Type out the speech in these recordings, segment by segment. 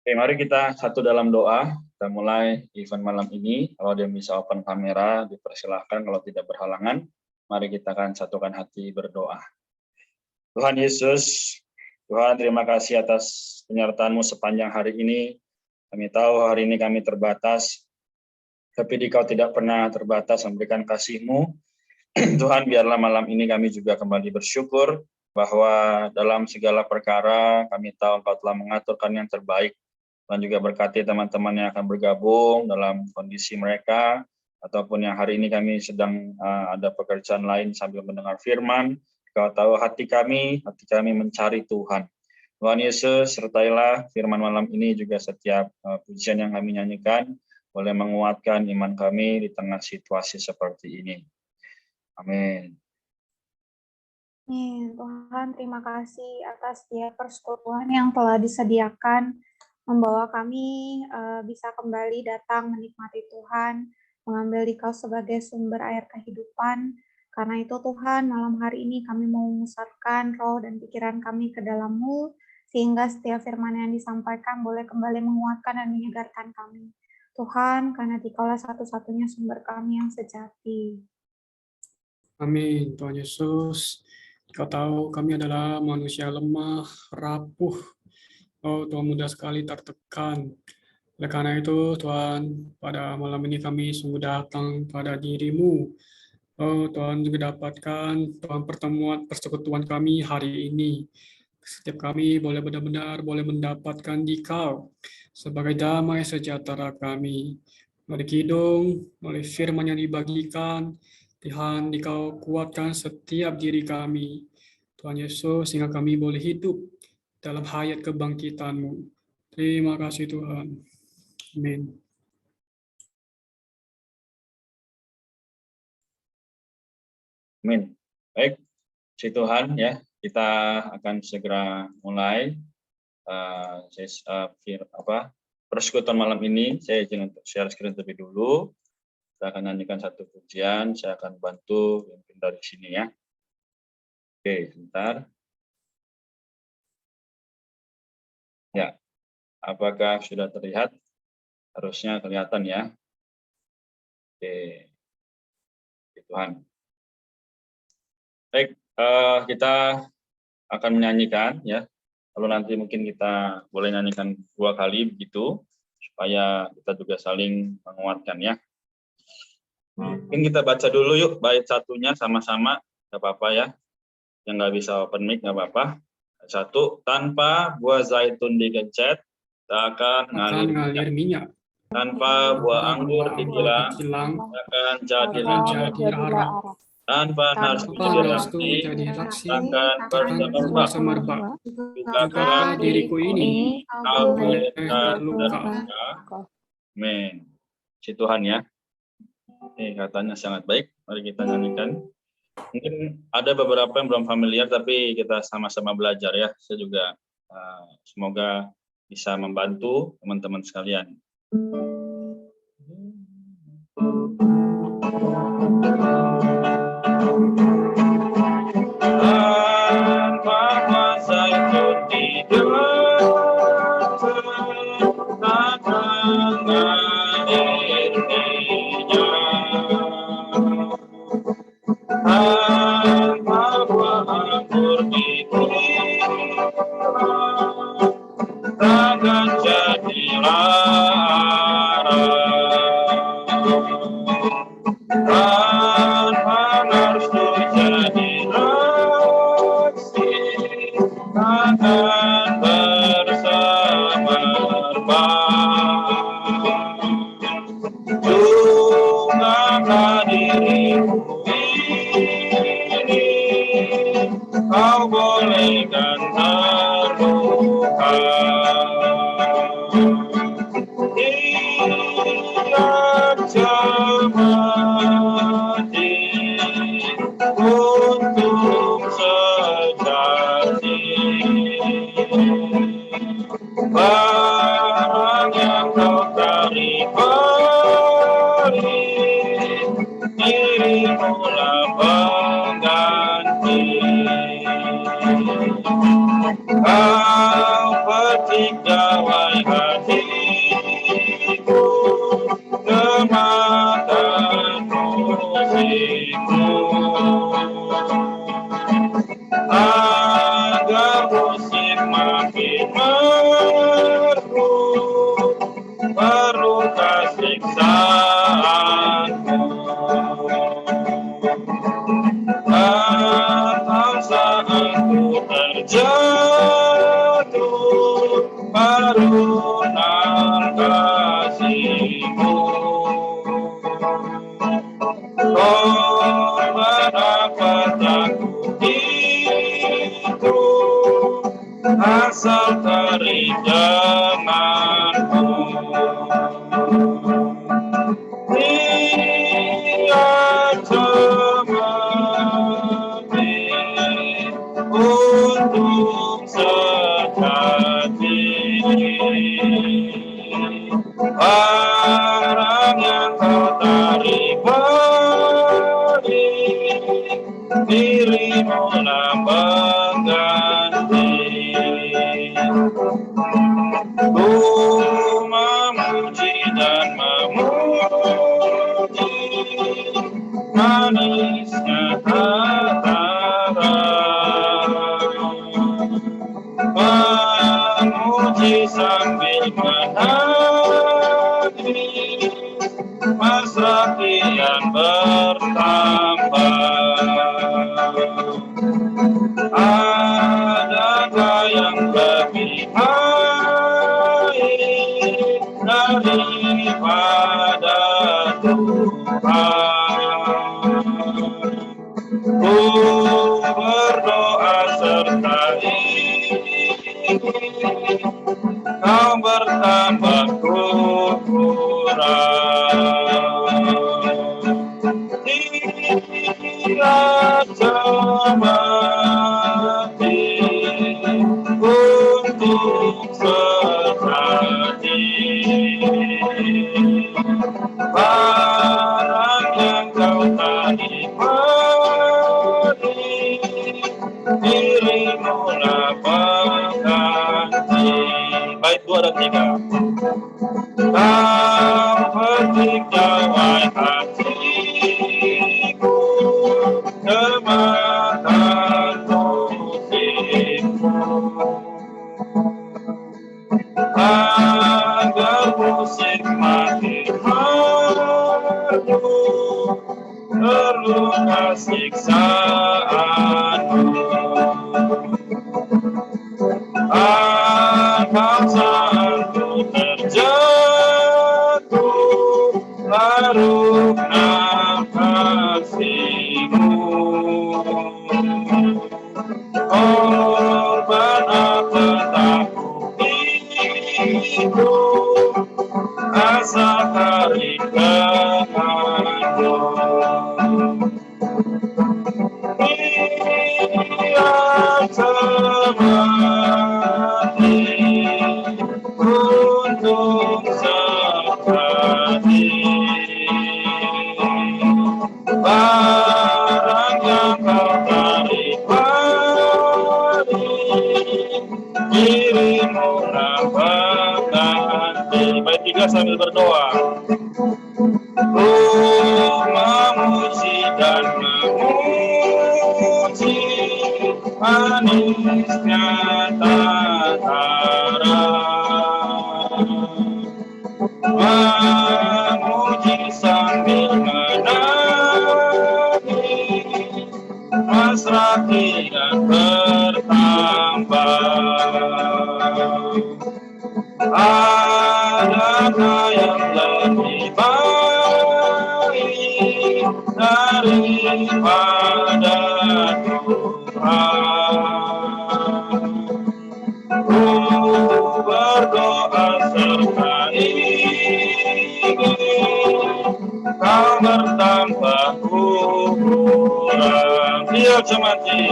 Oke, mari kita satu dalam doa. Kita mulai event malam ini. Kalau dia bisa open kamera, dipersilahkan. Kalau tidak berhalangan, mari kita akan satukan hati berdoa. Tuhan Yesus, Tuhan terima kasih atas penyertaan-Mu sepanjang hari ini. Kami tahu hari ini kami terbatas, tapi Dikau tidak pernah terbatas memberikan kasih-Mu. Tuhan, biarlah malam ini kami juga kembali bersyukur bahwa dalam segala perkara kami tahu Engkau telah mengaturkan yang terbaik. Dan juga berkati teman-teman yang akan bergabung dalam kondisi mereka, ataupun yang hari ini kami sedang ada pekerjaan lain sambil mendengar firman. Kau tahu hati kami mencari Tuhan. Tuhan Yesus, sertailah firman malam ini juga setiap pujian yang kami nyanyikan, boleh menguatkan iman kami di tengah situasi seperti ini. Amin. Tuhan, terima kasih atas setiap persekutuan yang telah disediakan, membawa kami bisa kembali datang menikmati Tuhan, mengambil Dikau sebagai sumber air kehidupan. Karena itu Tuhan, malam hari ini kami mau memusatkan roh dan pikiran kami ke dalam-Mu, sehingga setiap firman yang disampaikan boleh kembali menguatkan dan menyegarkan kami. Tuhan, karena Dikaulah satu-satunya sumber kami yang sejati. Amin, Tuhan Yesus. Kau tahu kami adalah manusia lemah, rapuh. Oh Tuhan, mudah sekali tertekan. Oleh karena itu Tuhan, pada malam ini kami sungguh datang pada diri-Mu. Oh Tuhan, juga dapatkan Tuhan pertemuan persekutuan kami hari ini. Setiap kami boleh benar-benar boleh mendapatkan Dikau sebagai damai sejahtera kami. Melalui kidung, melalui firman yang dibagikan, Tuhan, Dikau kuatkan setiap diri kami. Tuhan Yesus, sehingga kami boleh hidup dalam hayat kebangkitan-Mu. Terima kasih Tuhan. Amin. Amin. Baik, si Tuhan ya, kita akan segera mulai persekutuan malam ini. Saya izin untuk share screen terlebih dulu. Kita akan nyanyikan satu pujian, saya akan bantu pimpin dari sini ya. Oke, sebentar. Ya, apakah sudah terlihat? Harusnya kelihatan ya. Oke, Tuhan. Baik, kita akan menyanyikan ya. Lalu nanti mungkin kita boleh nyanyikan 2 kali begitu, supaya kita juga saling menguatkan ya. Mungkin kita baca dulu yuk bait satunya sama-sama, nggak apa-apa ya. Yang nggak bisa open mic nggak apa-apa. 1, tanpa buah zaitun digencet, tak akan ngalir minyak. Tanpa buah anggur dikilang, akan jadi arang. Tanpa narsu jadi raksi, akan bersemerbak. Juga diriku ini, kau boleh terluka. Amin. Si Tuhan ya. Ini katanya sangat baik. Mari kita nyanyikan. Mungkin ada beberapa yang belum familiar, tapi kita sama-sama belajar ya. Saya juga semoga bisa membantu teman-teman sekalian. Tanpa kuasa itu tidak akan ngalir minyak. Tanpa buah anggur dikilang, takkan jadi arang. Tanpa narsu jadi raksi, akan bersemerbak. Juga diriku ini, kau bolehkan terluka. Tiap jemati untuk sejati. Barang yang kau tarik balik, dirimulah pengganti. Kau petik gawai hati semakin merdu, perlu siksaanmu. Atau saat ku terjatuh, karuniakan kasih-Mu. Korban apa takut itu, asal terinjanganku. Tiap semati untuk sejati, barang yang kau tarik balik, dirimu lah pengganti. Ku memuji dan memuji manisnya kata-kata, memuji sambil menangis, mesra kian bertambah. Adakah yang lebih baik daripada Tuhan? Ku berdoa serta ingin kau bertambah kurang. Tiap semati untuk sejati, barang yang kau tadi beri, dirimu lah pengganti. Bait 2 dan 3. Kau petik jawai hatiku, jemakan musikmu, agar musik makin merdu, terluka siksaanmu. Atau saat ku terjatuh, larut kasih-Mu. Korban apa takut itu, asal tarik kehancuran. Tiap semati untuk sejati, barang yang kau tarik balik, dirimu lah pengganti. Bait 3 sambil berdoa. Ku memuji dan memuji manisnya tataran, memuji sambil menangis, mesra kian bertambah. Adakah yang lebih baik daripada Tuhan? Ku berdoa serta ingin kau bertambah kurang. Tiap semati,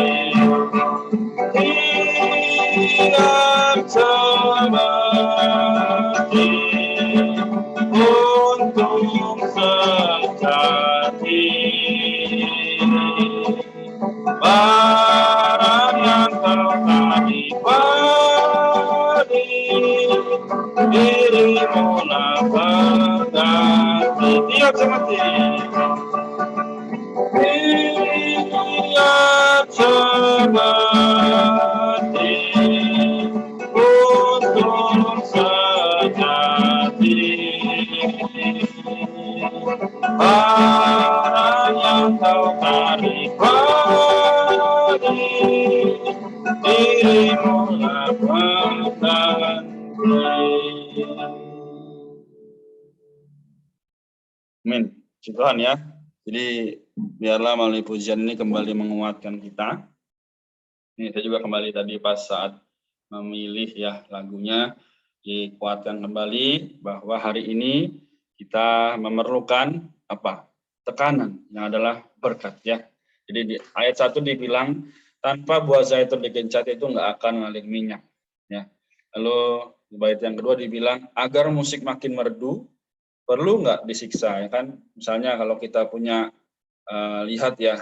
tiap semati untuk sejati, barang yang kau tadi beri, dirimu lah pengganti. Tiap semati, tiap semati Barang yang kau tarik pagi, dirimu lapangkan. Amin. Puji Tuhan ya. Jadi biarlah melalui pujian ini kembali menguatkan kita. Ini saya juga kembali tadi pas saat memilih ya lagunya, dikuatkan kembali bahwa hari ini kita memerlukan apa? Tekanan yang adalah berkat ya. Jadi di ayat 1 dibilang tanpa buah zaitun digencet itu nggak akan ngalir minyak ya. Lalu di bait yang kedua dibilang agar musik makin merdu perlu nggak disiksa ya kan. Misalnya kalau kita punya lihat ya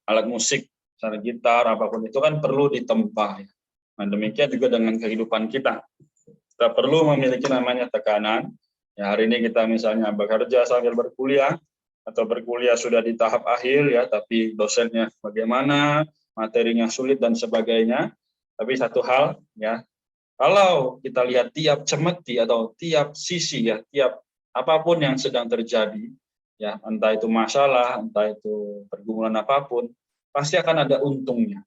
alat musik, misalnya gitar apapun itu kan perlu ditempa ya. Nah, demikian juga dengan kehidupan kita. Kita perlu memiliki namanya tekanan. Ya, hari ini kita misalnya bekerja sambil berkuliah atau berkuliah sudah di tahap akhir ya, tapi dosennya bagaimana, materinya sulit dan sebagainya. Tapi satu hal ya, kalau kita lihat tiap cemeti atau tiap sisi ya, tiap apapun yang sedang terjadi ya, entah itu masalah, entah itu pergumulan apapun, pasti akan ada untungnya.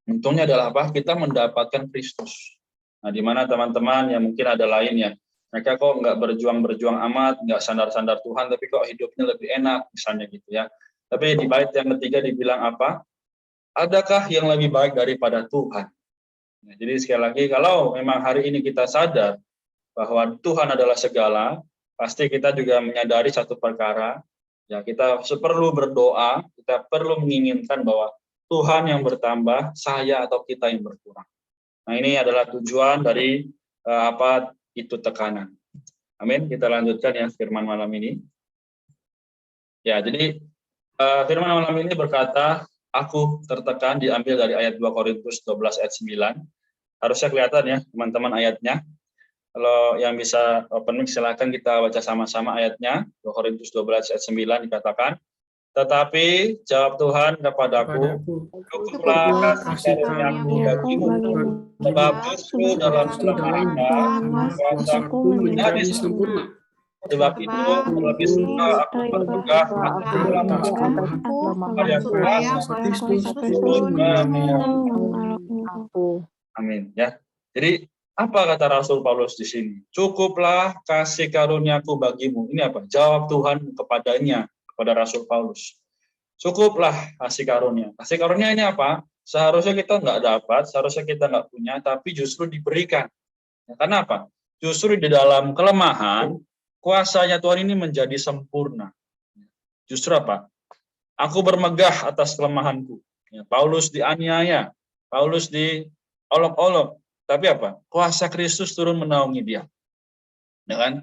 Untungnya adalah apa? Kita mendapatkan Kristus. Nah, di mana teman-teman yang mungkin ada lainnya, mereka kok nggak berjuang-berjuang amat, nggak sandar-sandar Tuhan, tapi kok hidupnya lebih enak, misalnya gitu ya. Tapi di bait yang ketiga dibilang apa? Adakah yang lebih baik daripada Tuhan? Nah, jadi sekali lagi, kalau memang hari ini kita sadar bahwa Tuhan adalah segala, pasti kita juga menyadari satu perkara, ya kita perlu berdoa, kita perlu menginginkan bahwa Tuhan yang bertambah, saya atau kita yang berkurang. Nah, ini adalah tujuan dari apa itu tekanan. Amin. Kita lanjutkan ya firman malam ini. Ya, jadi firman malam ini berkata, aku tertekan, diambil dari ayat 2 Korintus 12 ayat 9. Harusnya kelihatan ya teman-teman ayatnya. Kalau yang bisa open mic silakan kita baca sama-sama ayatnya. 2 Korintus 12 ayat 9 dikatakan, tetapi jawab Tuhan kepadaku, cukuplah kasih karuniaku bagimu, sebab justru dalam kelemahan kuasaku menjadi sempurna. Sebab itu lebih suka aku bertegak atas kelemahanku, supaya kuasa Kristus turun mengalamiku. Amin ya. Jadi apa kata Rasul Paulus di sini? Cukuplah kasih karuniaku bagimu. Ini apa? Jawab Tuhan kepadanya, kepada Rasul Paulus. Cukuplah kasih karunia. Kasih karunia ini apa? Seharusnya kita nggak dapat, seharusnya kita nggak punya, tapi justru diberikan. Ya, karena apa? Justru di dalam kelemahan, kuasanya Tuhan ini menjadi sempurna. Justru apa? Aku bermegah atas kelemahanku. Ya, Paulus dianiaya, Paulus diolok-olok. Tapi apa? Kuasa Kristus turun menaungi dia. Ya kan?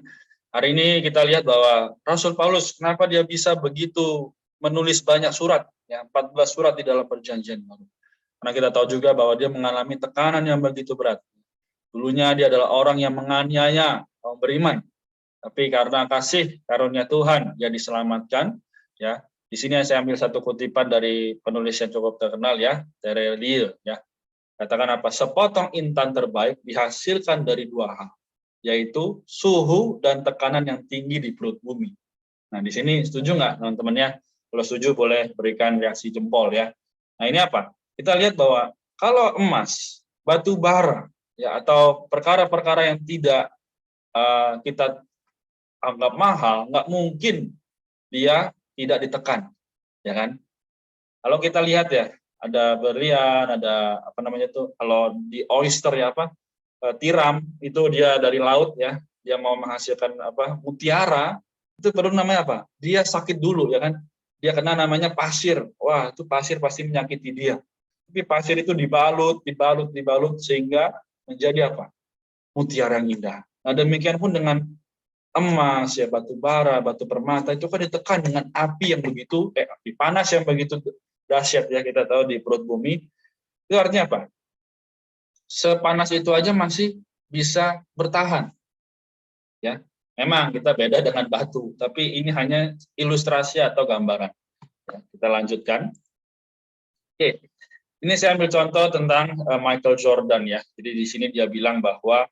Hari ini kita lihat bahwa Rasul Paulus, kenapa dia bisa begitu menulis banyak surat, ya 14 surat di dalam perjanjian baru. Karena kita tahu juga bahwa dia mengalami tekanan yang begitu berat. Dulunya dia adalah orang yang menganiaya kaum beriman. Tapi karena kasih karunia Tuhan, dia diselamatkan. Ya, di sini saya ambil satu kutipan dari penulis yang cukup terkenal ya, Terelier ya. Katakan apa? Sepotong intan terbaik dihasilkan dari dua hal, yaitu suhu dan tekanan yang tinggi di perut bumi. Nah, di sini setuju nggak teman-teman ya? Kalau setuju boleh berikan reaksi jempol ya. Nah, ini apa? Kita lihat bahwa kalau emas, batu bara, ya atau perkara-perkara yang tidak kita anggap mahal, nggak mungkin dia tidak ditekan, ya kan? Kalau kita lihat ya, ada berlian, ada apa namanya tuh, kalau di oyster ya apa, tiram itu dia dari laut ya, dia mau menghasilkan apa mutiara, itu perlu namanya apa? Dia sakit dulu ya kan, dia kena namanya pasir, wah itu pasir pasti menyakiti dia. Tapi pasir itu dibalut sehingga menjadi apa? Mutiara yang indah. Nah demikian pun dengan emas ya, batu bara, batu permata itu kan ditekan dengan api yang begitu, api panas yang begitu dahsyat ya, kita tahu di perut bumi. Itu artinya apa? Sepanas itu aja masih bisa bertahan. Ya, memang kita beda dengan batu, tapi ini hanya ilustrasi atau gambaran. Ya, kita lanjutkan. Oke, ini saya ambil contoh tentang Michael Jordan ya. Jadi di sini dia bilang bahwa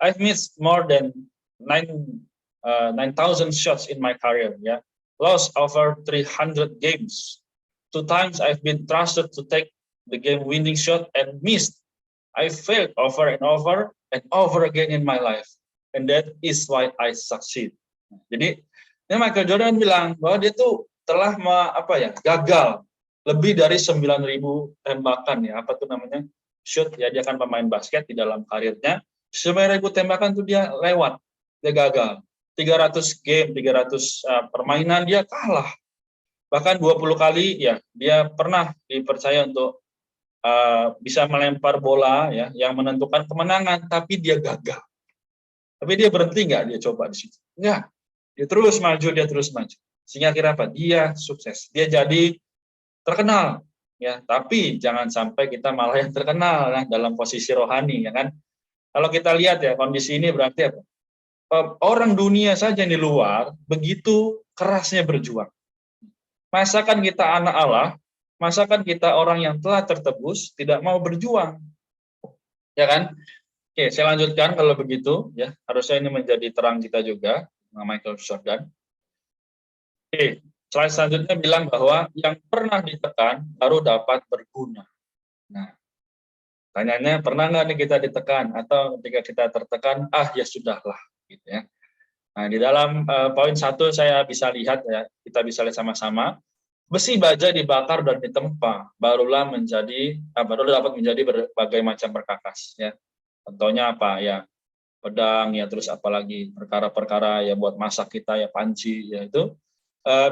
I've missed more than 9,000 shots in my career ya. lost over 300 games. 2 times I've been trusted to take the game-winning shot and missed. I failed over and over again in my life, and that is why I succeed. Jadi, ini Michael Jordan bilang bahwa dia tuh telah gagal lebih dari 9.000 tembakan ya, apa tuh namanya? Shoot ya, dia kan pemain basket di dalam karirnya. 9.000 tembakan tuh dia lewat, dia gagal. 300 game, 300 permainan dia kalah. Bahkan 20 kali ya dia pernah dipercaya untuk bisa melempar bola ya yang menentukan kemenangan, tapi dia gagal. Tapi dia berhenti nggak? Dia coba di situ. Enggak. Dia terus maju. Sehingga akhirnya apa? Dia sukses. Dia jadi terkenal ya, tapi jangan sampai kita malah yang terkenal ya, dalam posisi rohani ya kan. Kalau kita lihat ya kondisi ini berarti apa? Orang dunia saja di luar begitu kerasnya berjuang. Masakan kita anak Allah, masakan kita orang yang telah tertebus tidak mau berjuang, ya kan? Oke, saya lanjutkan kalau begitu, ya harusnya ini menjadi terang kita juga, Michael Jordan. Oke, slide selanjutnya bilang bahwa yang pernah ditekan baru dapat berguna. Nah, tanyanya pernah nggak nih kita ditekan atau ketika kita tertekan, ya sudahlah, gitu ya. Nah, di dalam poin 1 saya bisa lihat ya, kita bisa lihat sama-sama. Besi baja dibakar dan ditempa, baru dapat menjadi berbagai macam perkakas. Ya. Contohnya apa ya? Pedang ya, terus apalagi perkara-perkara ya buat masak kita ya, panci ya, itu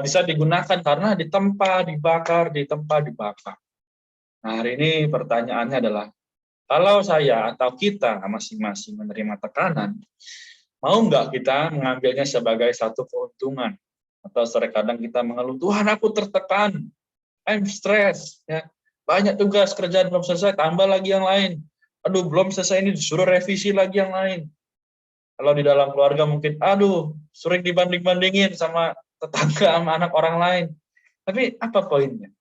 bisa digunakan karena ditempa, dibakar. Nah, hari ini pertanyaannya adalah, kalau saya atau kita masing-masing menerima tekanan, mau nggak kita mengambilnya sebagai satu keuntungan? Atau kadang kita mengeluh, Tuhan aku tertekan, I'm stressed, ya. Banyak tugas kerjaan belum selesai, tambah lagi yang lain. Aduh, belum selesai ini, disuruh revisi lagi yang lain. Kalau di dalam keluarga mungkin, sering dibanding-bandingin sama tetangga, sama anak orang lain. Tapi apa poinnya?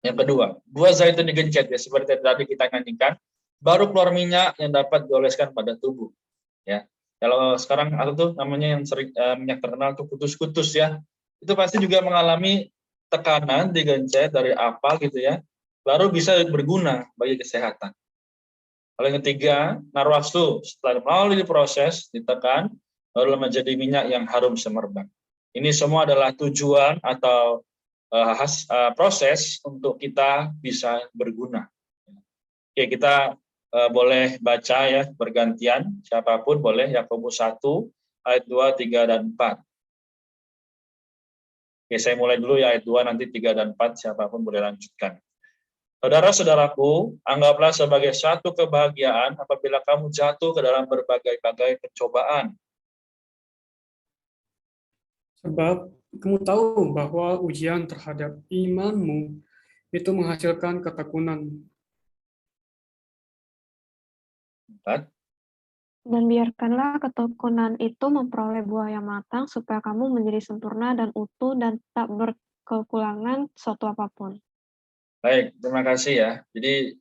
Yang kedua, buah zaitun digencet, ya, seperti tadi kita nyanyikan, baru keluar minyak yang dapat dioleskan pada tubuh. Ya. Kalau sekarang atau tuh namanya yang sering minyak terkenal tuh kutus-kutus ya, itu pasti juga mengalami tekanan digencet dari apa gitu ya, baru bisa berguna bagi kesehatan. Kalau yang ketiga, narwastu, setelah melalui proses ditekan, baru menjadi minyak yang harum semerbak. Ini semua adalah tujuan atau proses untuk kita bisa berguna. Oke, kita boleh baca ya bergantian, siapapun boleh, Yakobus 1 ayat 2, 3 dan 4. Oke, saya mulai dulu ya ayat 2, nanti 3 dan 4 siapapun boleh lanjutkan. Saudara-saudaraku, anggaplah sebagai satu kebahagiaan apabila kamu jatuh ke dalam berbagai-bagai pencobaan. Sebab kamu tahu bahwa ujian terhadap imanmu itu menghasilkan ketekunan. 4. Dan biarkanlah ketekunan itu memperoleh buah yang matang, supaya kamu menjadi sempurna dan utuh dan tak berkekurangan suatu apapun. Baik, terima kasih ya. Jadi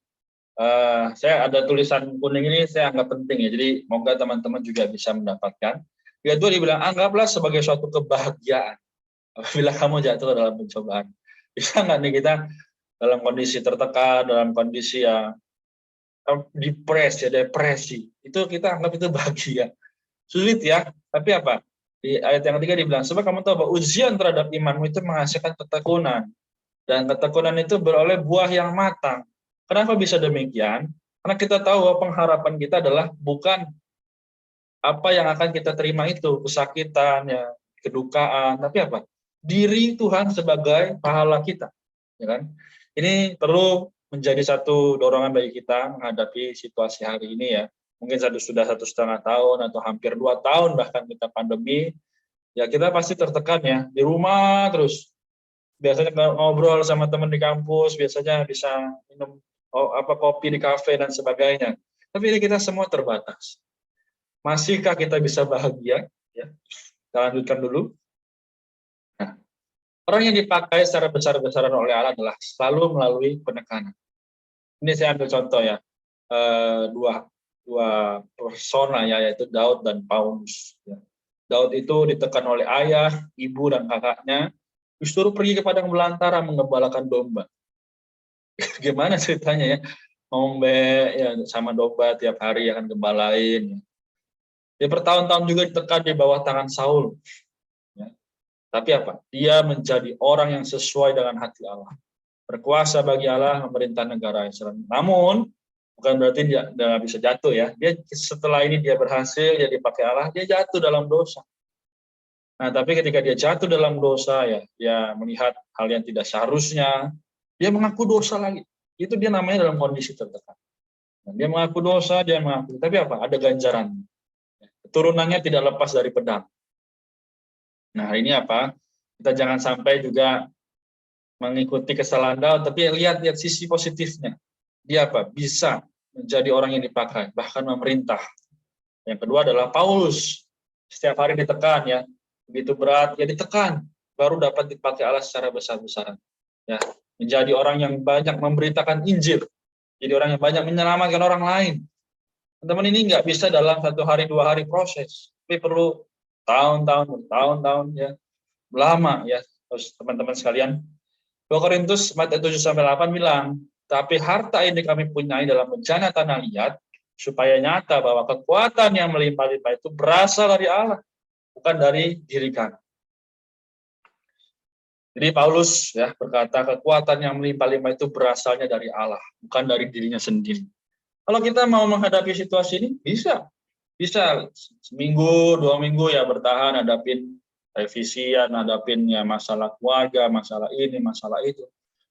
saya ada tulisan kuning ini saya anggap penting ya. Jadi moga teman-teman juga bisa mendapatkan. Yang kedua dibilang, anggaplah sebagai suatu kebahagiaan apabila kamu jatuh ke dalam pencobaan. Bisa nggak nih kita dalam kondisi tertekan, dalam kondisi ya depresi, itu kita anggap itu bahagia. Sulit ya, tapi apa? Di ayat yang ketiga dibilang, sebab kamu tahu bahwa ujian terhadap imanmu itu menghasilkan ketekunan, dan ketekunan itu beroleh buah yang matang. Kenapa bisa demikian? Karena kita tahu bahwa pengharapan kita adalah bukan apa yang akan kita terima itu, kesakitan, ya, kedukaan, tapi apa? Diri Tuhan sebagai pahala kita, ya kan? Ini perlu menjadi satu dorongan bagi kita menghadapi situasi hari ini ya. Mungkin sudah 1,5 tahun atau hampir 2 tahun bahkan kita pandemi, ya kita pasti tertekan ya, di rumah terus. Biasanya ngobrol sama teman di kampus, biasanya bisa minum kopi di kafe dan sebagainya. Tapi ini kita semua terbatas. Masihkah kita bisa bahagia? Ya. Kita lanjutkan dulu. Nah, orang yang dipakai secara besar-besaran oleh Allah adalah selalu melalui penekanan. Ini saya ambil contoh ya, dua persona ya, yaitu Daud dan Paulus. Ya. Daud itu ditekan oleh ayah, ibu, dan kakaknya, disuruh pergi ke padang belantara menggembalakan domba. Gimana ceritanya ya? Ngombe ya sama domba tiap hari akan gembalain. Dia bertahun-tahun juga ditekan di bawah tangan Saul. Ya. Tapi apa? Dia menjadi orang yang sesuai dengan hati Allah. Berkuasa bagi Allah memerintah negara Israel. Namun, bukan berarti dia nggak bisa jatuh ya. Dia setelah ini dia berhasil, dia dipakai Allah, dia jatuh dalam dosa. Nah, tapi ketika dia jatuh dalam dosa ya, dia melihat hal yang tidak seharusnya, dia mengaku dosa lagi. Itu dia namanya dalam kondisi tertekan. Nah, dia mengaku dosa, dia mengaku. Tapi apa? Ada ganjaran. Turunannya tidak lepas dari pedang. Nah, ini apa? Kita jangan sampai juga mengikuti kesalahan Daud, tapi lihat sisi positifnya. Dia apa? Bisa menjadi orang yang dipakai, bahkan memerintah. Yang kedua adalah Paulus. Setiap hari ditekan ya, begitu berat, ya ditekan, baru dapat dipakai Allah secara besar-besaran. Ya, menjadi orang yang banyak memberitakan Injil, jadi orang yang banyak menyelamatkan orang lain. Teman-teman, ini nggak bisa dalam 1 hari 2 hari proses, tapi perlu tahun-tahun ya, lama ya. Terus teman-teman sekalian, 2 Korintus 7-8 bilang, tapi harta ini kami punyai dalam bencana tanah liat, supaya nyata bahwa kekuatan yang melimpah-limpah itu berasal dari Allah, bukan dari diri kami. Jadi Paulus ya berkata kekuatan yang melimpah-limpah itu berasalnya dari Allah, bukan dari dirinya sendiri. Kalau kita mau menghadapi situasi ini, bisa seminggu, 2 minggu ya bertahan, hadapin revisian, hadapin ya masalah keluarga, masalah ini, masalah itu.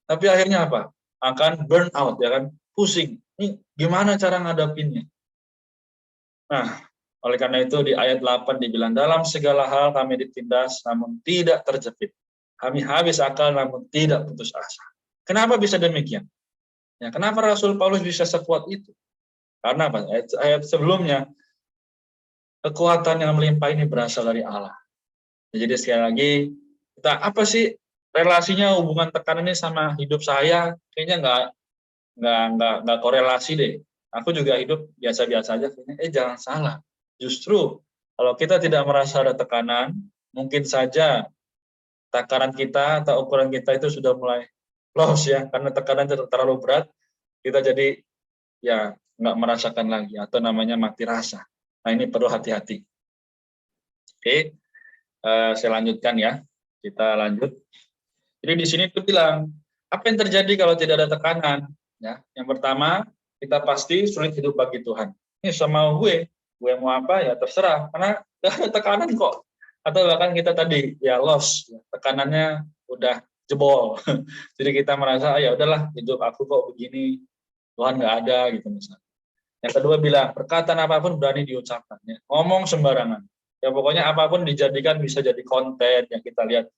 Tapi akhirnya apa? Akan burn out ya kan, pusing. Ini gimana cara ngadapinnya? Nah, oleh karena itu di ayat 8 dibilang, dalam segala hal kami ditindas namun tidak terjepit. Kami habis akal namun tidak putus asa. Kenapa bisa demikian? Ya, kenapa Rasul Paulus bisa sekuat itu? Karena apa? Ayat sebelumnya, kekuatan yang melimpah ini berasal dari Allah. Jadi sekali lagi, kita apa sih relasinya hubungan tekanan ini sama hidup saya? Kayaknya nggak korelasi deh. Aku juga hidup biasa-biasa aja. Jangan salah. Justru kalau kita tidak merasa ada tekanan, mungkin saja takaran kita atau ukuran kita itu sudah mulai loss ya, karena tekanan terlalu berat, kita jadi ya nggak merasakan lagi atau namanya mati rasa. Nah, ini perlu hati-hati. Oke, saya lanjutkan ya. Kita lanjut. Jadi di sini tuh bilang, apa yang terjadi kalau tidak ada tekanan? Ya, yang pertama, kita pasti sulit hidup bagi Tuhan. Ini sama gue mau apa ya terserah, karena gak ada tekanan kok. Atau bahkan kita tadi ya loss, tekanannya udah jebol. Jadi kita merasa ya udahlah hidup aku kok begini, Tuhan nggak ada gitu misalnya. Yang kedua bilang, perkataan apapun berani diucapkan. Ya. Ngomong sembarangan. Ya pokoknya apapun dijadikan bisa jadi konten yang kita lihat.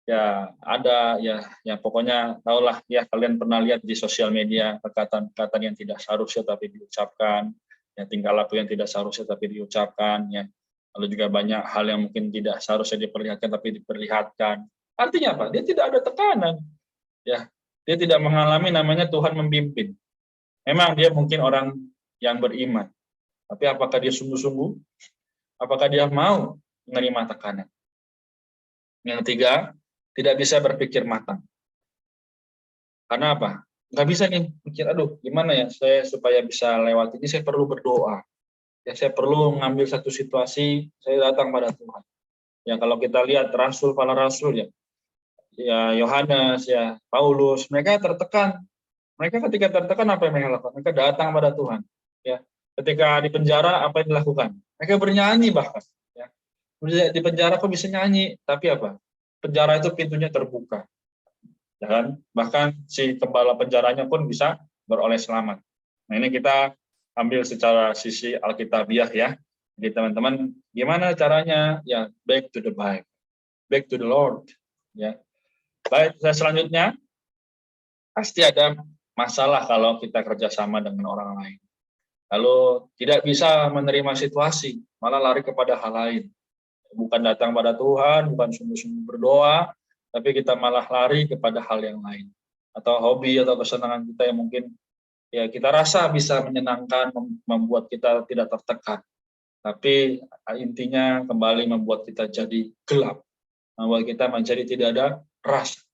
Ya ada ya pokoknya tahulah ya, kalian pernah lihat di sosial media perkataan-perkataan yang tidak seharusnya tapi diucapkan. Ya, tingkah laku yang tidak seharusnya tapi diucapkan. Ya. Lalu juga banyak hal yang mungkin tidak seharusnya diperlihatkan tapi diperlihatkan. Artinya apa? Dia tidak ada tekanan. Ya, dia tidak mengalami namanya Tuhan membimbing. Memang dia mungkin orang yang beriman. Tapi apakah dia sungguh-sungguh? Apakah dia mau menerima tekanan? Yang ketiga, tidak bisa berpikir matang. Karena apa? Nggak bisa nih pikir, aduh gimana ya saya supaya bisa lewat ini, saya perlu berdoa. Ya, saya perlu mengambil satu situasi, saya datang pada Tuhan. Ya kalau kita lihat para rasul ya Yohanes, ya Paulus, mereka tertekan. Mereka ketika tertekan apa yang mereka lakukan? Mereka datang pada Tuhan. Ya, ketika di penjara apa yang dilakukan? Mereka bernyanyi bahkan. Ya. Di penjara kok bisa nyanyi? Tapi apa? Penjara itu pintunya terbuka. Ya kan? Bahkan si kepala penjaranya pun bisa beroleh selamat. Nah ini kita ambil secara sisi Alkitabiah ya. Jadi teman-teman, gimana caranya? Ya back to the Bible, back to the Lord. Ya. Baik, selanjutnya pasti ada masalah kalau kita kerjasama dengan orang lain. Lalu tidak bisa menerima situasi, malah lari kepada hal lain. Bukan datang pada Tuhan, bukan sungguh-sungguh berdoa, tapi kita malah lari kepada hal yang lain. Atau hobi atau kesenangan kita yang mungkin ya kita rasa bisa menyenangkan, membuat kita tidak tertekan. Tapi intinya kembali membuat kita jadi gelap, membuat kita menjadi tidak ada rasa.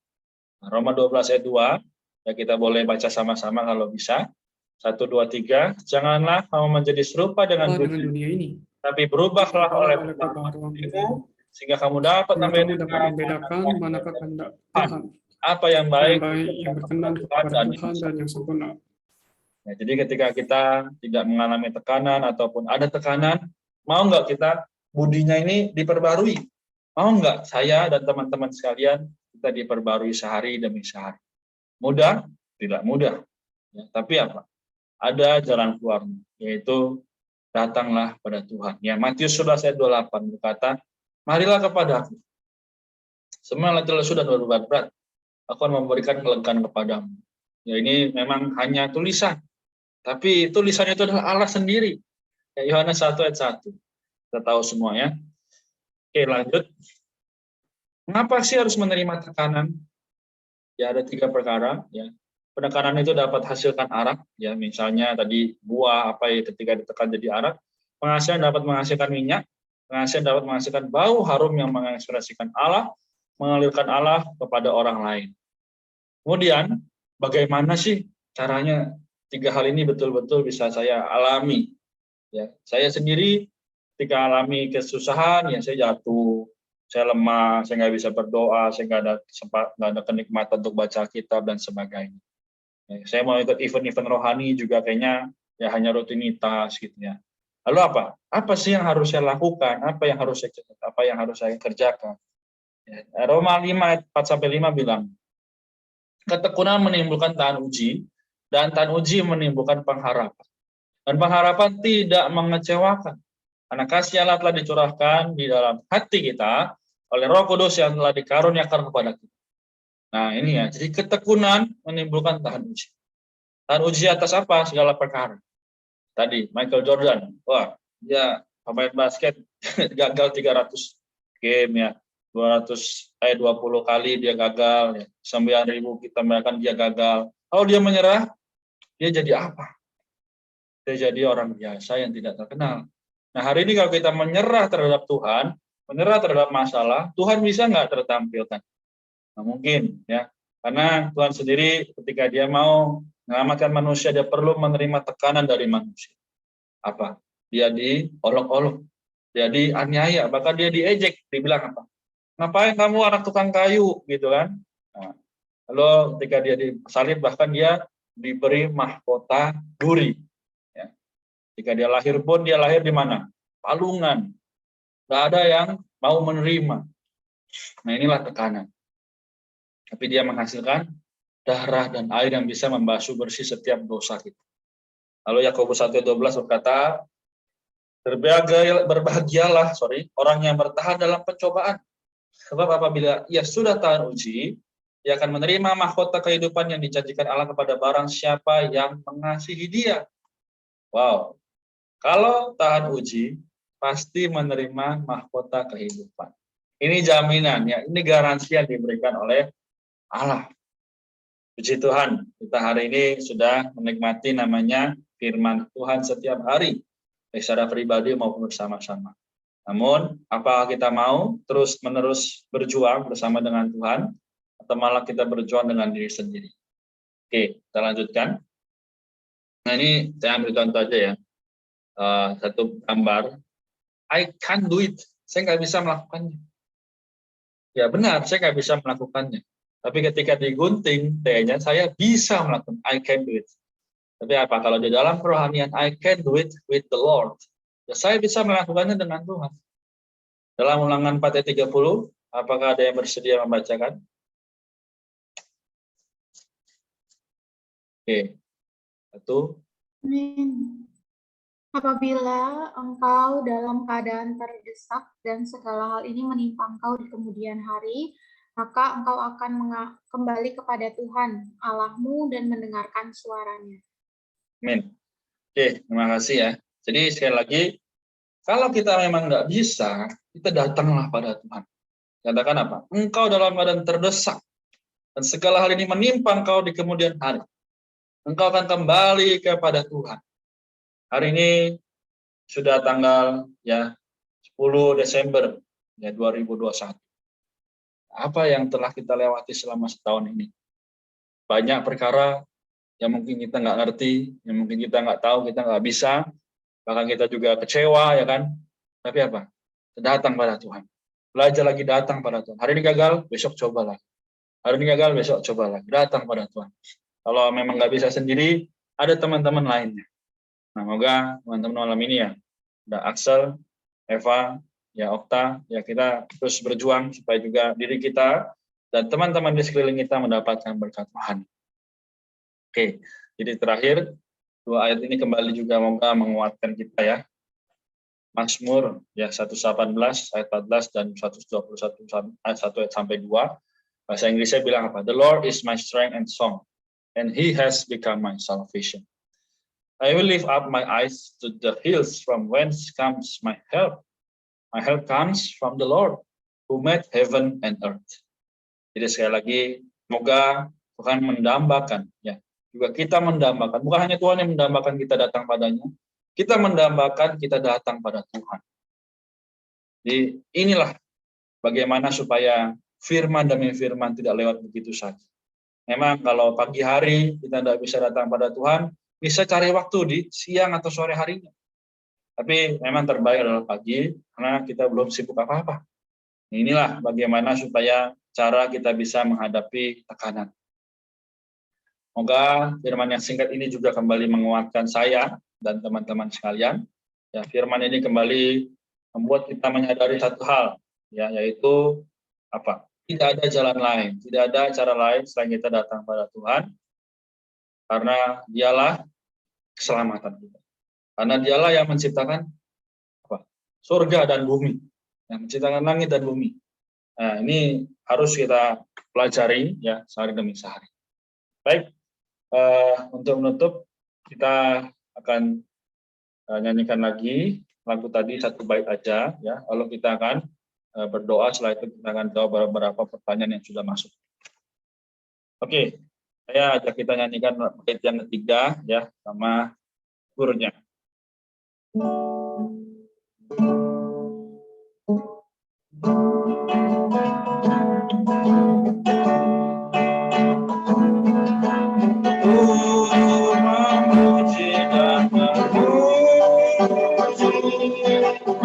Roma 12 ayat 2, ya kita boleh baca sama-sama kalau bisa. 1, 2, 3. Janganlah kamu menjadi serupa dengan dengan dunia, dunia ini, tapi berubahlah oleh oleh kebaharuan pikiranmu, pikiran, sehingga kamu dapat sehingga kamu dapat membedakan membedakan manakah kehendak Tuhan, apa yang yang baik, baik, yang berkenan kepada Tuhan, dan yang sempurna. Ya, jadi ketika kita tidak mengalami tekanan ataupun ada tekanan, mau nggak kita budinya ini diperbarui? Mau nggak saya dan teman-teman sekalian kita diperbarui sehari demi sehari? Mudah? Tidak mudah. Ya, tapi apa? Ada jalan keluarnya, yaitu datanglah pada Tuhan. Ya, Matius 11 ayat 28 berkata, marilah kepada aku. Semua letih lesu dan berbeban berat, aku akan memberikan kelegaan kepadamu. Ya, ini memang hanya tulisan. Tapi tulisannya itu adalah Allah sendiri. Ya, Yohanes 1 ayat 1. Kita tahu semua ya. Oke, lanjut. Mengapa sih harus menerima tekanan? Ya, ada 3 perkara. Ya. Penekanan itu dapat hasilkan arak. Ya, misalnya tadi buah apa ya ketika ditekan jadi arak. Penghasilan dapat menghasilkan minyak. Penghasilan dapat menghasilkan bau harum yang mengekspresikan Allah, mengalirkan Allah kepada orang lain. Kemudian, bagaimana sih caranya 3 hal ini betul-betul bisa saya alami? Ya, saya sendiri ketika alami kesusahan, ya saya jatuh, saya lemah, saya nggak bisa berdoa, saya nggak ada kenikmatan untuk baca kitab dan sebagainya. Ya, saya mau ikut event-event rohani juga kayaknya ya hanya rutinitas gitu ya. Lalu apa? Apa sih yang harus saya lakukan? Apa yang harus saya kerjakan? Ya, Roma 5 ayat 4-5 bilang, ketekunan menimbulkan tahan uji, dan tahan uji menimbulkan pengharapan. Dan pengharapan tidak mengecewakan, karena kasih Allah telah dicurahkan di dalam hati kita oleh Roh Kudus yang telah dikaruniakan kepada kita. Nah ini ya, jadi ketekunan menimbulkan tahan uji. Tahan uji atas apa? Segala perkara. Tadi Michael Jordan, wah dia pemain basket gagal 300 game ya, 20 kali dia gagal ya, 9.000 kita merayakan dia gagal. Kalau dia menyerah, dia jadi apa? Dia jadi orang biasa yang tidak terkenal. Nah hari ini kalau kita menyerah terhadap Tuhan, menyerah terhadap masalah, Tuhan bisa nggak tertampilkan? Nah, mungkin ya, karena Tuhan sendiri ketika dia mau menyelamatkan manusia, dia perlu menerima tekanan dari manusia. Apa? Dia diolok-olok, dia dianiaya, bahkan dia diejek, dibilang apa? Ngapain kamu anak tukang kayu, gitu kan? Nah, lalu ketika dia disalib, bahkan dia diberi mahkota duri. Ya. Ketika dia lahir pun, dia lahir di mana? Palungan. Nggak ada yang mau menerima. Nah inilah tekanan. Tapi dia menghasilkan darah dan air yang bisa membasuh bersih setiap dosa kita. Lalu Yakobus 1:12 berkata, berbahagialah orang yang bertahan dalam pencobaan. Sebab apabila ia sudah tahan uji, ia akan menerima mahkota kehidupan yang dijanjikan Allah kepada barang siapa yang mengasihi dia. Wow, kalau tahan uji, pasti menerima mahkota kehidupan. Ini jaminan, ya, ini garansi yang diberikan oleh Allah. Puji Tuhan, kita hari ini sudah menikmati namanya firman Tuhan setiap hari, baik secara pribadi maupun bersama-sama. Namun, apakah kita mau terus-menerus berjuang bersama dengan Tuhan, atau malah kita berjuang dengan diri sendiri? Oke, kita lanjutkan. Nah ini saya ambil contoh aja ya. Satu gambar, I can't do it, saya nggak bisa melakukannya. Ya benar, saya nggak bisa melakukannya. Tapi ketika digunting T-nya, saya bisa melakukan, I can do it. Tapi apa, kalau di dalam kerohanian, I can do it with the Lord. Ya, saya bisa melakukannya dengan Tuhan. Dalam Ulangan 4 ayat 30, apakah ada yang bersedia membacakan? Oke, 1. Amin. Apabila engkau dalam keadaan terdesak dan segala hal ini menimpa engkau di kemudian hari, maka engkau akan kembali kepada Tuhan Allahmu dan mendengarkan suaranya. Amin. Oke, terima kasih ya. Jadi sekali lagi, kalau kita memang nggak bisa, kita datanglah pada Tuhan. Katakan apa? Engkau dalam keadaan terdesak, dan segala hal ini menimpa engkau di kemudian hari. Engkau akan kembali kepada Tuhan. Hari ini sudah tanggal ya 10 Desember ya 2021. Apa yang telah kita lewati selama setahun ini? Banyak perkara yang mungkin kita nggak ngerti, yang mungkin kita nggak tahu, kita nggak bisa, bahkan kita juga kecewa, ya kan? Tapi apa? Datang pada Tuhan. Belajar lagi datang pada Tuhan. Hari ini gagal, besok coba lagi. Hari ini gagal, besok coba lagi. Datang pada Tuhan. Kalau memang nggak bisa sendiri, ada teman-teman lainnya. Nah, semoga teman-teman malam ini ya, ada Axel, Eva, ya Okta, ya kita terus berjuang supaya juga diri kita dan teman-teman di sekeliling kita mendapatkan berkat Tuhan. Oke, jadi terakhir, 2 ayat ini kembali juga semoga menguatkan kita ya. Mazmur ya 118 ayat 14 dan 121 ayat 1 ayat sampai 2. Bahasa Inggrisnya bilang apa? The Lord is my strength and song, and He has become my salvation. I will lift up my eyes to the hills, from whence comes my help. My help comes from the Lord, who made heaven and earth. Jadi sekali lagi, semoga Tuhan mendambakan, ya, juga kita mendambakan. Bukan hanya Tuhan yang mendambakan kita datang padanya, kita mendambakan kita datang pada Tuhan. Jadi inilah bagaimana supaya firman demi firman tidak lewat begitu saja. Memang kalau pagi hari kita tidak bisa datang pada Tuhan, bisa cari waktu di siang atau sore harinya. Tapi memang terbaik adalah pagi, karena kita belum sibuk apa-apa. Inilah bagaimana supaya cara kita bisa menghadapi tekanan. Semoga firman yang singkat ini juga kembali menguatkan saya dan teman-teman sekalian. Ya, firman ini kembali membuat kita menyadari satu hal, ya, yaitu apa? Tidak ada jalan lain, tidak ada cara lain selain kita datang pada Tuhan, karena Dialah keselamatan kita. Karena Dialah yang menciptakan apa? Surga dan bumi, yang menciptakan langit dan bumi. Nah, ini harus kita pelajari ya sehari demi sehari. Baik, untuk menutup kita akan nyanyikan lagi lagu tadi satu bait aja ya. Lalu kita akan berdoa, setelah itu kita akan jawab beberapa pertanyaan yang sudah masuk. Oke, saya ajak kita nyanyikan bait yang ketiga ya sama gurunya.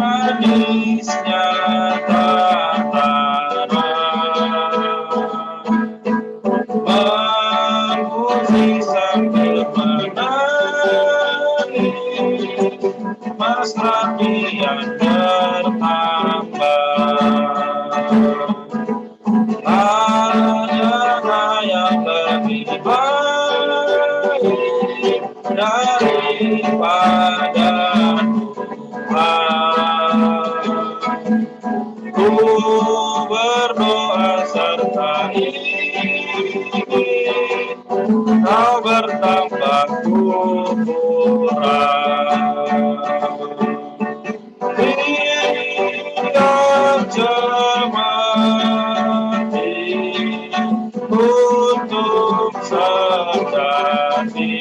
Manisnya tataran memuji sambil menangis, mesra kian bertambah. Hanya yang lebih baik daripada ku berdoa serta ingin kau bertambah kurang. Tidak cermati untuk sejati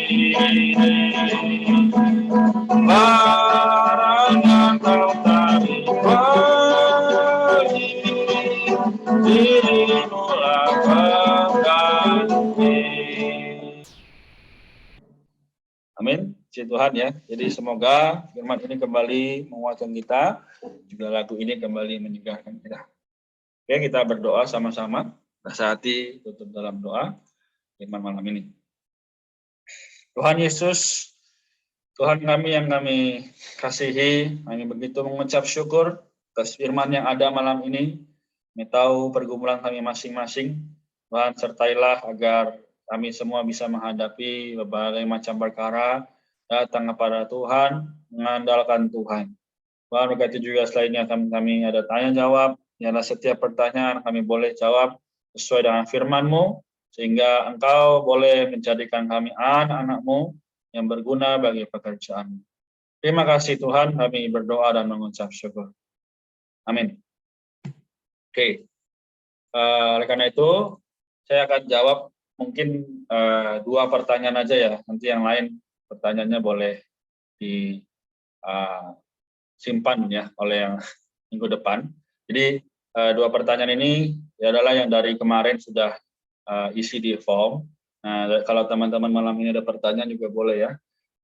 barang yang kau tarik bagi dirimu lah pengganti. Amin. Puji Tuhan ya. Jadi semoga firman ini kembali menguatkan kita, juga lagu ini kembali menyegarkan kita. Oke, kita berdoa sama-sama. Rasa hati tutup dalam doa firman malam ini. Tuhan Yesus, Tuhan kami yang kami kasihi, kami begitu mengucap syukur atas firman yang ada malam ini. Kami tahu pergumulan kami masing-masing. Tuhan sertailah agar kami semua bisa menghadapi berbagai macam perkara, datang kepada Tuhan, mengandalkan Tuhan. Tuhan berkati juga selainnya kami ada tanya jawab, ialah setiap pertanyaan kami boleh jawab sesuai dengan firman-Mu, sehingga Engkau boleh menjadikan kami anak-anak-Mu yang berguna bagi pekerjaan. Terima kasih Tuhan, kami berdoa dan mengucap syukur. Amin. Oke, oleh karena itu saya akan jawab mungkin 2 pertanyaan aja ya. Nanti yang lain pertanyaannya boleh simpan ya oleh yang minggu depan. Jadi dua pertanyaan ini adalah yang dari kemarin sudah isi di form. Nah, kalau teman-teman malam ini ada pertanyaan juga boleh ya.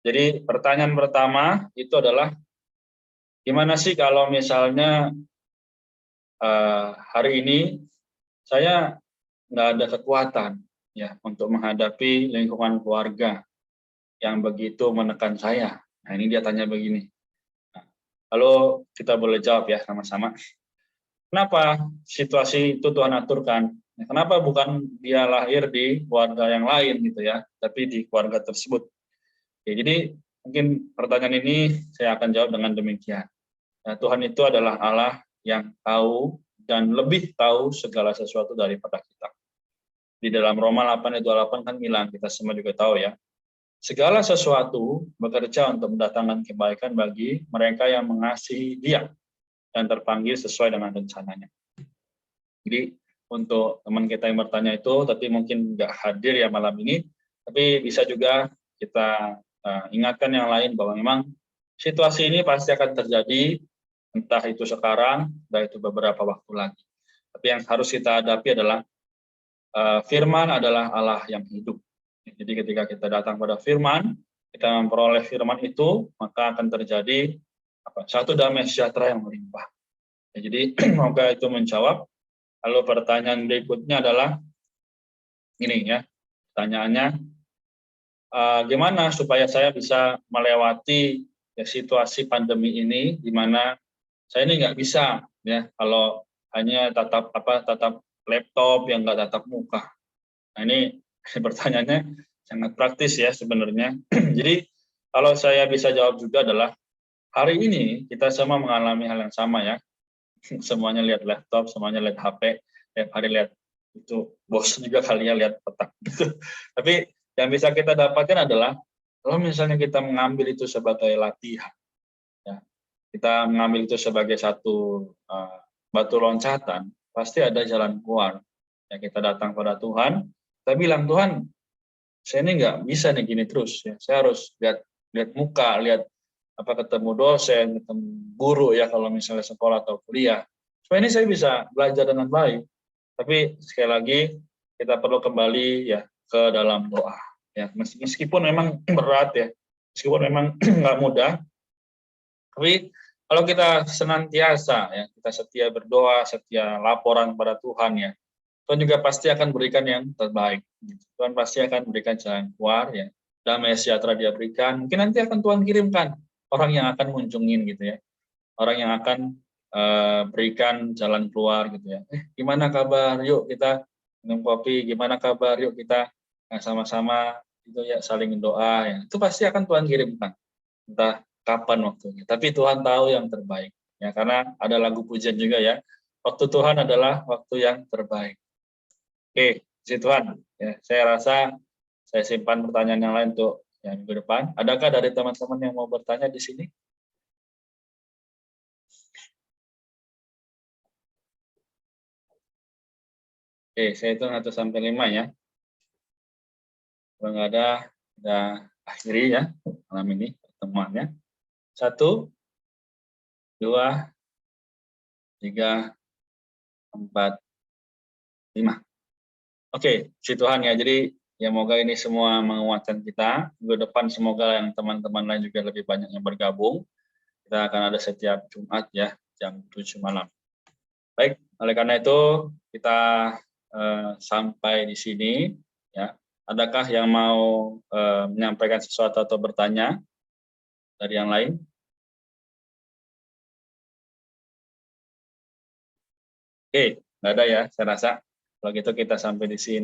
Jadi pertanyaan pertama itu adalah gimana sih kalau misalnya hari ini saya nggak ada kekuatan ya untuk menghadapi lingkungan keluarga yang begitu menekan saya. Nah, ini dia tanya begini. Nah, lalu kita boleh jawab ya sama-sama. Kenapa situasi itu Tuhan aturkan? Kenapa bukan dia lahir di keluarga yang lain gitu ya, tapi di keluarga tersebut? Oke, jadi mungkin pertanyaan ini saya akan jawab dengan demikian. Nah, Tuhan itu adalah Allah yang tahu dan lebih tahu segala sesuatu daripada kita. Di dalam Roma 8:28 kan bilang, kita semua juga tahu ya, segala sesuatu bekerja untuk mendatangkan kebaikan bagi mereka yang mengasihi Dia dan terpanggil sesuai dengan rencananya. Jadi untuk teman kita yang bertanya itu, tapi mungkin nggak hadir ya malam ini, tapi bisa juga kita ingatkan yang lain bahwa memang situasi ini pasti akan terjadi, entah itu sekarang, entah itu beberapa waktu lagi. Tapi yang harus kita hadapi adalah firman adalah Allah yang hidup. Jadi ketika kita datang pada firman, kita memperoleh firman itu, maka akan terjadi satu damai sejahtera yang melimpah. Jadi semoga itu menjawab. Lalu pertanyaan berikutnya adalah ini ya, pertanyaannya gimana supaya saya bisa melewati ya, situasi pandemi ini, di mana saya ini nggak bisa ya kalau hanya tatap laptop yang nggak tatap muka. Nah ini pertanyaannya sangat praktis ya sebenarnya. Jadi kalau saya bisa jawab juga adalah hari ini kita semua mengalami hal yang sama ya. Semuanya lihat laptop, semuanya lihat HP, tiap hari lihat itu, bosan juga kali ya lihat petak gitu. Tapi yang bisa kita dapatkan adalah kalau misalnya kita mengambil itu sebagai latihan, ya, kita mengambil itu sebagai satu batu loncatan, pasti ada jalan keluar. Ya, kita datang pada Tuhan, kita bilang, Tuhan, saya ini nggak bisa nih gini terus, ya. Saya harus lihat muka, lihat ketemu dosen, ketemu guru ya kalau misalnya sekolah atau kuliah. Supaya ini saya bisa belajar dengan baik. Tapi sekali lagi kita perlu kembali ya ke dalam doa. Ya meskipun memang berat ya, meskipun memang nggak mudah. Tapi kalau kita senantiasa ya kita setia berdoa, setia laporan pada Tuhan ya, Tuhan juga pasti akan berikan yang terbaik. Tuhan pasti akan berikan jalan keluar ya. Damai sejahtera Dia berikan. Mungkin nanti akan Tuhan kirimkan orang yang akan kunjungin gitu ya, orang yang akan berikan jalan keluar gitu ya. Gimana kabar? Yuk kita minum kopi. Gimana kabar? Yuk kita sama-sama itu ya saling doa ya. Itu pasti akan Tuhan kirimkan. Entah kapan waktunya. Tapi Tuhan tahu yang terbaik ya, karena ada lagu pujian juga ya. Waktu Tuhan adalah waktu yang terbaik. Oke, puji Tuhan. Ya, saya rasa saya simpan pertanyaan yang lain untuk yang minggu depan. Adakah dari teman-teman yang mau bertanya di sini? Oke, saya hitung 1 sampai 5 ya. Kalau nggak ada, kita akhiri ya malam ini pertemuannya. 1, 2, 3, 4, 5. Oke, puji Tuhan ya. Jadi ya semoga ini semua menguatkan kita. Minggu depan semoga yang teman-teman lain juga lebih banyak yang bergabung. Kita akan ada setiap Jumat ya, jam 7 malam. Baik, oleh karena itu kita sampai di sini. Ya. Adakah yang mau menyampaikan sesuatu atau bertanya dari yang lain? Oke, nggak ada ya, saya rasa. Kalau gitu kita sampai di sini.